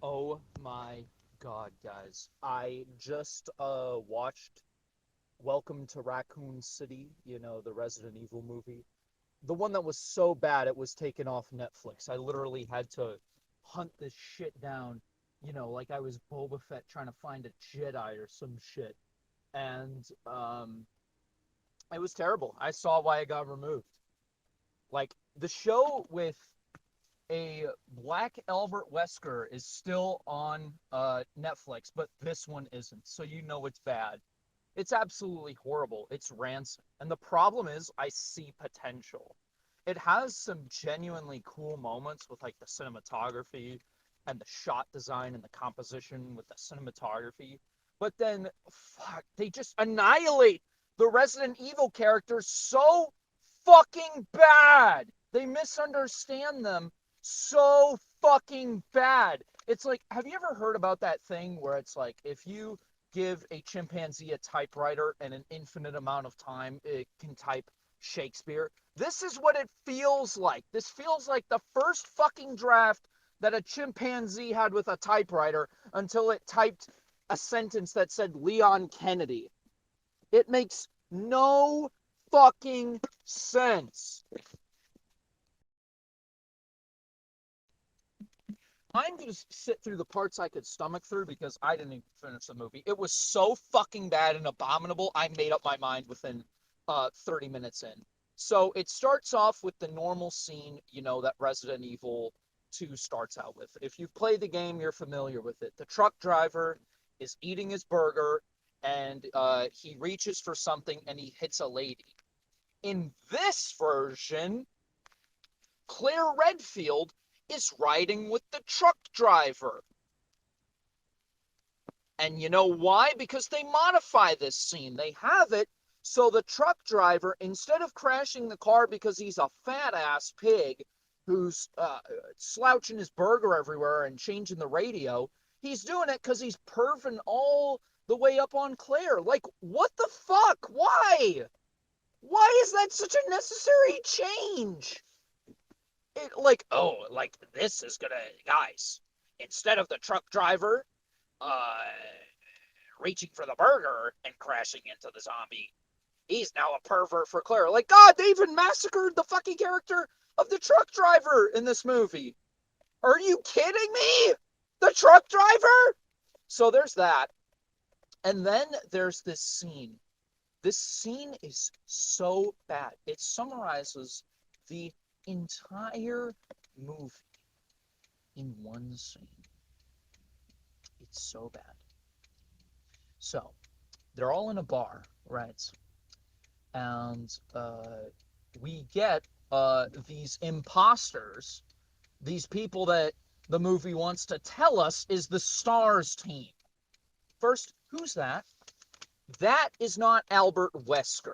Oh my God, guys. I just watched Welcome to Raccoon City, the Resident Evil movie. The one that was so bad it was taken off Netflix. I literally had to hunt this shit down, like I was Boba Fett trying to find a Jedi or some shit. And it was terrible. I saw why it got removed. Like the show with a Black Albert Wesker is still on Netflix, but this one isn't. So you know it's bad. It's absolutely horrible. It's rancid. And the problem is, I see potential. It has some genuinely cool moments with like the cinematography and the shot design and the composition with the cinematography. But then, fuck, they just annihilate the Resident Evil characters so fucking bad. They misunderstand them so fucking bad. It's like, have you ever heard about that thing where it's like, if you give a chimpanzee a typewriter and an infinite amount of time, it can type Shakespeare? This is what it feels like. This feels like the first fucking draft that a chimpanzee had with a typewriter until it typed a sentence that said Leon Kennedy. It makes no fucking sense. I'm going to sit through the parts I could stomach through because I didn't even finish the movie. It was so fucking bad and abominable, I made up my mind within 30 minutes in. So it starts off with the normal scene, that Resident Evil 2 starts out with. If you've played the game, you're familiar with it. The truck driver is eating his burger and he reaches for something and he hits a lady. In this version, Claire Redfield is riding with the truck driver. And you know why? Because they modify this scene. They have it so the truck driver, instead of crashing the car because he's a fat ass pig who's slouching his burger everywhere and changing the radio, he's doing it because he's perving all the way up on Claire. Like, what the fuck? Why? Why is that such a necessary change? Like this is gonna, guys, instead of the truck driver uh reaching for the burger and crashing into the zombie, he's now a pervert for Claire. Like, God, they even massacred the fucking character of the truck driver in this movie. Are you kidding me? The truck driver? So there's that. And then there's this scene. This scene is so bad. It summarizes the entire movie in one scene. It's so bad. So they're all in a bar, right? And we get these imposters, these people that the movie wants to tell us is the STARS team. First, who's that? That is not Albert Wesker.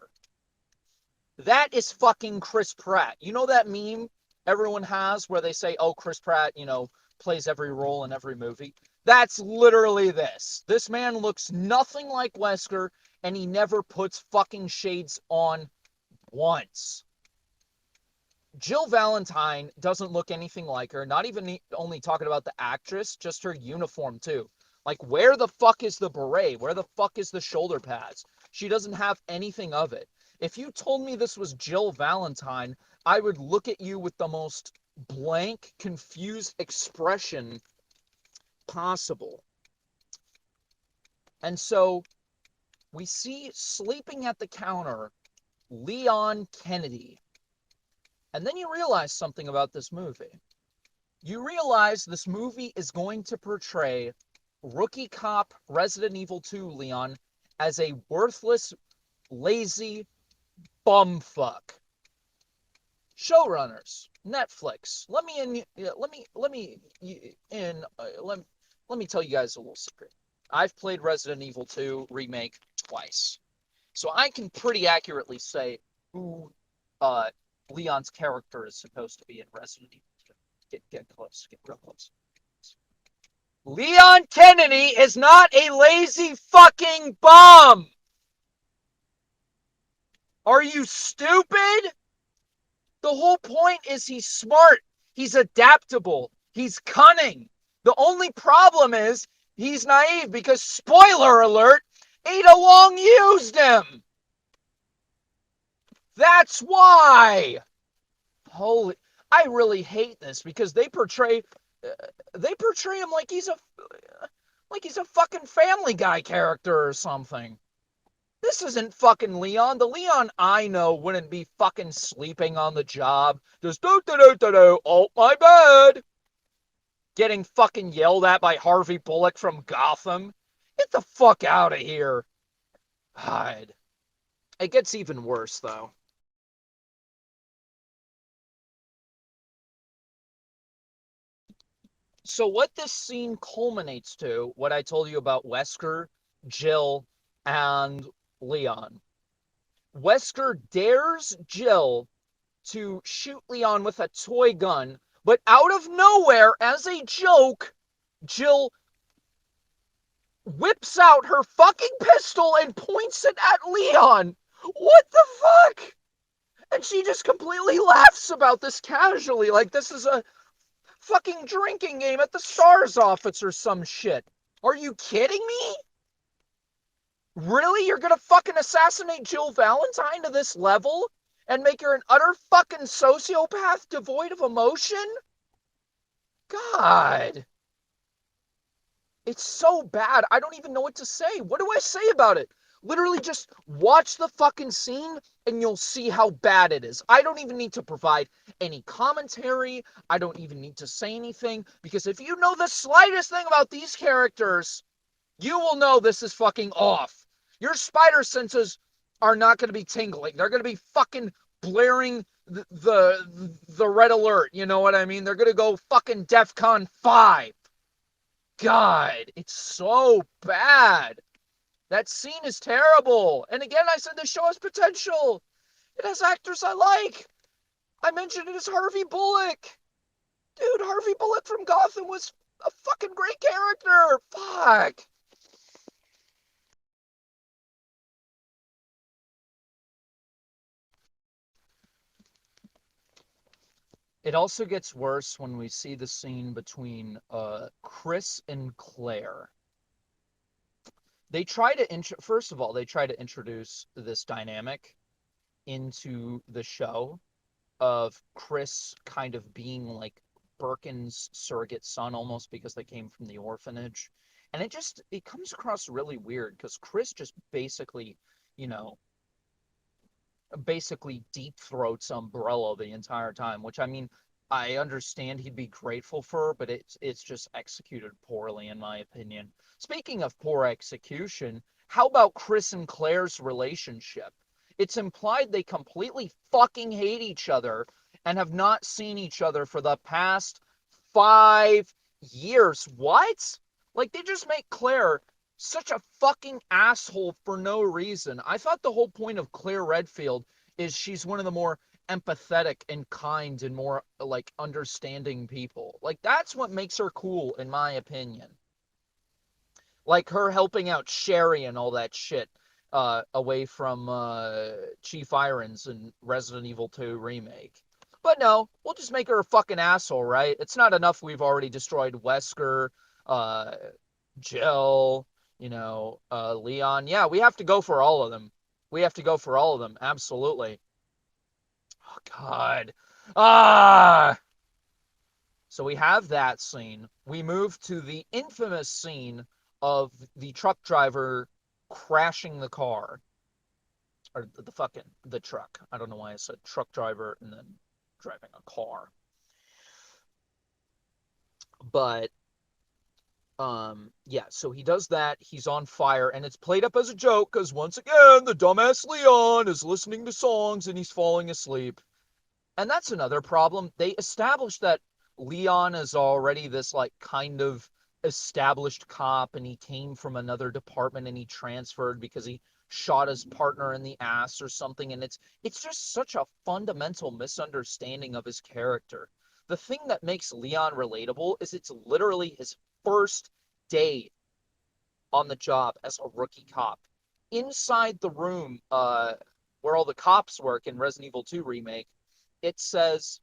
That is fucking Chris Pratt. You know that meme everyone has where they say, oh, Chris Pratt, plays every role in every movie? That's literally this. This man looks nothing like Wesker, and he never puts fucking shades on once. Jill Valentine doesn't look anything like her, not even only talking about the actress, just her uniform too. Like, where the fuck is the beret? Where the fuck is the shoulder pads? She doesn't have anything of it. If you told me this was Jill Valentine, I would look at you with the most blank, confused expression possible. And so we see sleeping at the counter Leon Kennedy. And then you realize something about this movie. You realize this movie is going to portray rookie cop Resident Evil 2 Leon as a worthless, lazy bumfuck. Showrunners, Netflix. Let me tell you guys a little secret. I've played Resident Evil 2 remake twice, so I can pretty accurately say who Leon's character is supposed to be in Resident Evil 2. Get close, get real close. Leon Kennedy is not a lazy fucking bum. Are you stupid? The whole point is he's smart. He's adaptable. He's cunning. The only problem is he's naive because, spoiler alert, Ada Wong used him. That's why. Holy, I really hate this because they portray him like he's a fucking Family Guy character or something. This isn't fucking Leon. The Leon I know wouldn't be fucking sleeping on the job. Just do, oh my bad. Getting fucking yelled at by Harvey Bullock from Gotham. Get the fuck out of here. God. It gets even worse though. So what this scene culminates to, what I told you about Wesker, Jill, and Leon. Wesker dares Jill to shoot Leon with a toy gun, but out of nowhere, as a joke, Jill whips out her fucking pistol and points it at Leon. What the fuck? And she just completely laughs about this casually, like this is a fucking drinking game at the STARS office or some shit. Are you kidding me? Really? You're gonna fucking assassinate Jill Valentine to this level? And make her an utter fucking sociopath devoid of emotion? God. It's so bad. I don't even know what to say. What do I say about it? Literally just watch the fucking scene and you'll see how bad it is. I don't even need to provide any commentary. I don't even need to say anything because if you know the slightest thing about these characters, you will know this is fucking off. Your spider senses are not going to be tingling. They're going to be fucking blaring the red alert. You know what I mean? They're going to go fucking DEFCON 5. God, it's so bad. That scene is terrible. And again, I said the show has potential. It has actors I like. I mentioned it as Harvey Bullock. Dude, Harvey Bullock from Gotham was a fucking great character. Fuck. It also gets worse when we see the scene between Chris and Claire. First of all, they try to introduce this dynamic into the show of Chris kind of being like Birkin's surrogate son almost because they came from the orphanage. And it comes across really weird because Chris just you know, basically deep throats Umbrella the entire time, which I mean, I understand he'd be grateful for, but it's just executed poorly in my opinion. Speaking of poor execution, how about Chris and Claire's relationship? It's implied they completely fucking hate each other and have not seen each other for the past 5 years. What? Like they just make Claire such a fucking asshole for no reason. I thought the whole point of Claire Redfield is she's one of the more empathetic and kind and more like understanding people. Like that's what makes her cool in my opinion. Like her helping out Sherry and all that shit away from Chief Irons in Resident Evil 2 remake. But no, we'll just make her a fucking asshole, right? It's not enough we've already destroyed Wesker, uh, Jill, Leon. Yeah, we have to go for all of them. We have to go for all of them. Absolutely. Oh, God. Ah! So we have that scene. We move to the infamous scene of the truck driver crashing the car. Or the truck. I don't know why I said truck driver and then driving a car. But yeah, so he does that. He's on fire, and it's played up as a joke because once again, the dumbass Leon is listening to songs and he's falling asleep. And that's another problem. They established that Leon is already this like kind of established cop, and he came from another department and he transferred because he shot his partner in the ass or something. And it's just such a fundamental misunderstanding of his character. The thing that makes Leon relatable is it's literally his first day on the job as a rookie cop. Inside the room where all the cops work in Resident Evil 2 remake, it says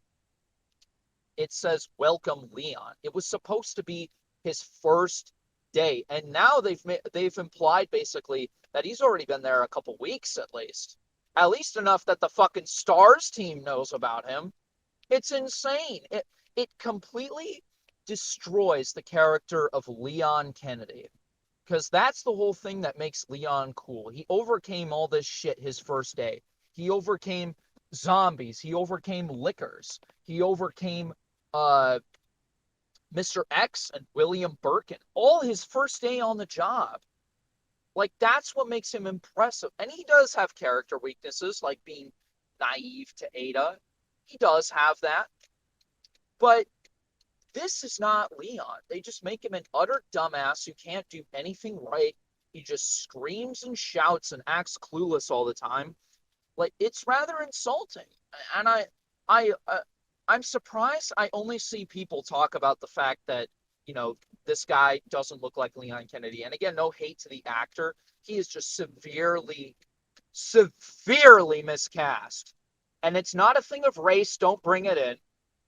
welcome Leon. It was supposed to be his first day. And now they've implied basically that he's already been there a couple weeks at least. At least enough that the fucking Stars team knows about him. It's insane. It completely destroys the character of Leon Kennedy. Because that's the whole thing that makes Leon cool. He overcame all this shit his first day. He overcame zombies. He overcame lickers. He overcame Mr. X and William Birkin. All his first day on the job. Like, that's what makes him impressive. And he does have character weaknesses, like being naive to Ada. He does have that. But this is not Leon. They just make him an utter dumbass who can't do anything right. He just screams and shouts and acts clueless all the time. Like, it's rather insulting. And I'm surprised I only see people talk about the fact that, this guy doesn't look like Leon Kennedy. And again, no hate to the actor. He is just severely, severely miscast. And it's not a thing of race. Don't bring it in.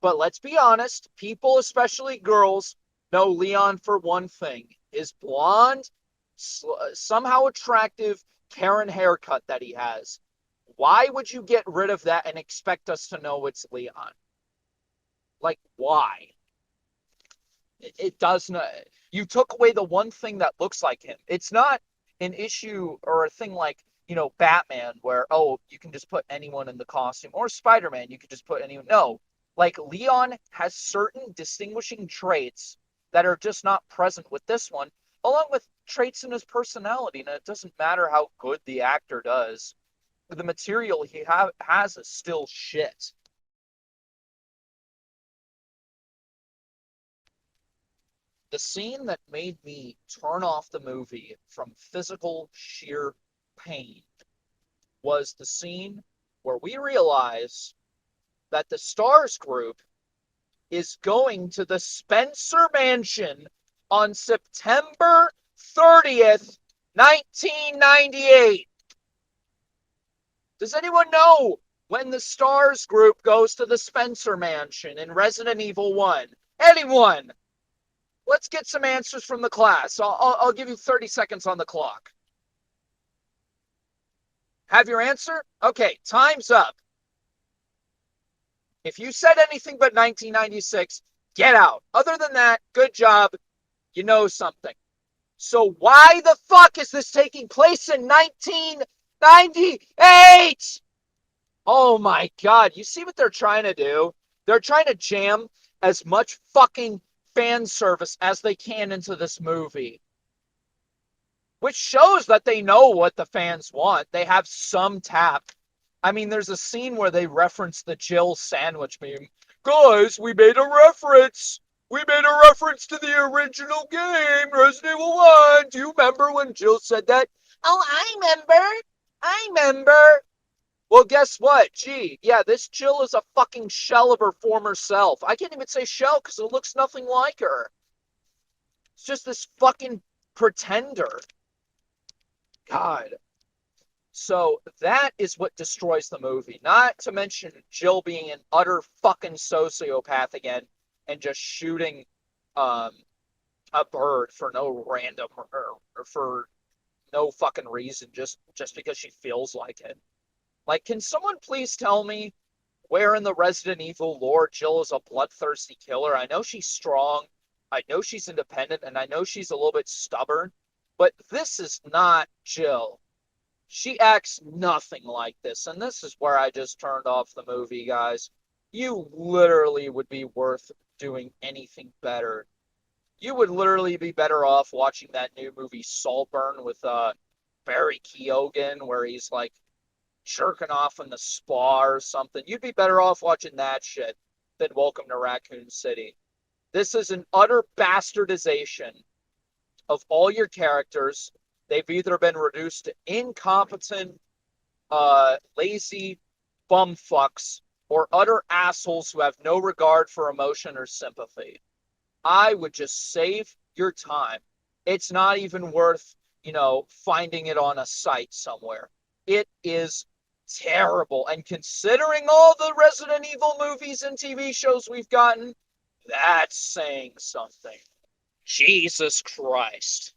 But let's be honest, people, especially girls, know Leon for one thing: his blonde, somehow attractive Karen haircut that he has. Why would you get rid of that and expect us to know it's Leon? Like, why? It does not. You took away the one thing that looks like him. It's not an issue or a thing like, Batman, where, oh, you can just put anyone in the costume, or Spider-Man, you could just put anyone. No, like, Leon has certain distinguishing traits that are just not present with this one, along with traits in his personality. And it doesn't matter how good the actor does. The material he has is still shit. The scene that made me turn off the movie from physical sheer pain was the scene where we realize that the Stars group is going to the Spencer Mansion on September 30th, 1998. Does anyone know when the Stars group goes to the Spencer Mansion in Resident Evil 1? Anyone? Let's get some answers from the class. I'll give you 30 seconds on the clock. Have your answer? Okay, time's up. If you said anything but 1996, get out. Other than that, good job. You know something. So why the fuck is this taking place in 1998? Oh my God. You see what they're trying to do? They're trying to jam as much fucking fan service as they can into this movie. Which shows that they know what the fans want. They have some tact. I mean, there's a scene where they reference the Jill sandwich meme. Guys, we made a reference. We made a reference to the original game, Resident Evil 1. Do you remember when Jill said that? Oh, I remember. I remember. Well, guess what? Gee, yeah, this Jill is a fucking shell of her former self. I can't even say shell because it looks nothing like her. It's just this fucking pretender. God. So that is what destroys the movie. Not to mention Jill being an utter fucking sociopath again and just shooting a bird for no random or for no fucking reason, just because she feels like it. Like, can someone please tell me where in the Resident Evil lore Jill is a bloodthirsty killer? I know she's strong, I know she's independent, and I know she's a little bit stubborn, but this is not Jill. She acts nothing like this, and this is where I just turned off the movie, guys. You literally would be worth doing anything better. You would literally be better off watching that new movie Saltburn with Barry Keoghan, where he's like jerking off in the spa or something. You'd be better off watching that shit than Welcome to Raccoon City. This is an utter bastardization of all your characters. They've either been reduced to incompetent, lazy bumfucks or utter assholes who have no regard for emotion or sympathy. I would just save your time. It's not even worth, finding it on a site somewhere. It is terrible. And considering all the Resident Evil movies and TV shows we've gotten, that's saying something. Jesus Christ.